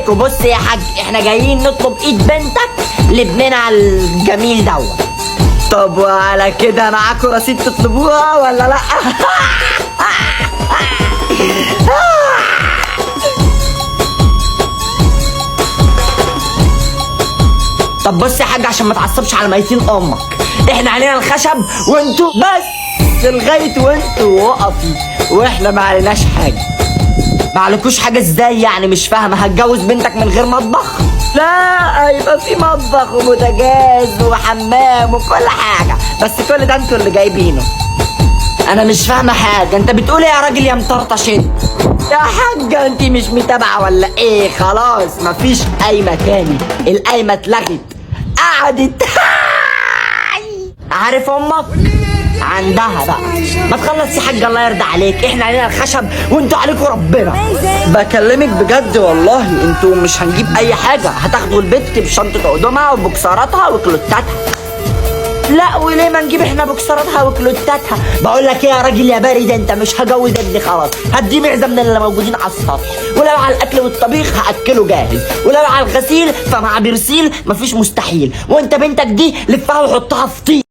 عليكم. بص يا حاج، احنا جايين نطلب ايد بنتك لابننا الجميل دوت. طب وعلى كده معاكم رصيد تطلبوها ولا لا؟ طب بص يا حاج، عشان ما تعصبش على ميتين امك، احنا علينا الخشب وانتوا بس لغايه وانتوا وقفي، واحنا ما عليناش حاجه. ما عليكوش حاجه ازاي يعني؟ مش فاهمه. هتجوز بنتك من غير مطبخ؟ لا، هيبقى في مطبخ وبوتاجاز وحمام وكل حاجه، بس كل ده انتوا اللي جايبينه. انا مش فاهمه حاجه. انت بتقول ايه يا راجل يا مطرطشين؟ يا حاجه انت مش متابعه ولا ايه؟ خلاص مفيش قايمه تاني، القايمه اتلغت، قعدت. عارف امك عندها بقى. ما تخلص يا حاج الله يرضى عليك، احنا علينا الخشب وانتوا عليكم ربنا. بكلمك بجد والله، انتوا مش هنجيب اي حاجه، هتاخدوا البت بشنطه هدومها وبوكسراتها وكلوتاتها. لا وليه ما نجيب احنا بوكسراتها وكلوتاتها؟ بقول لك ايه يا راجل يا بارد، انت مش هجوز ابني خلاص، هديه معزه من اللي موجودين على السطح، ولو على الاكل والطبيخ هاكله جاهز، ولو على الغسيل فمع برسيل مفيش مستحيل، وانت بنتك دي لفها وحطها في طين.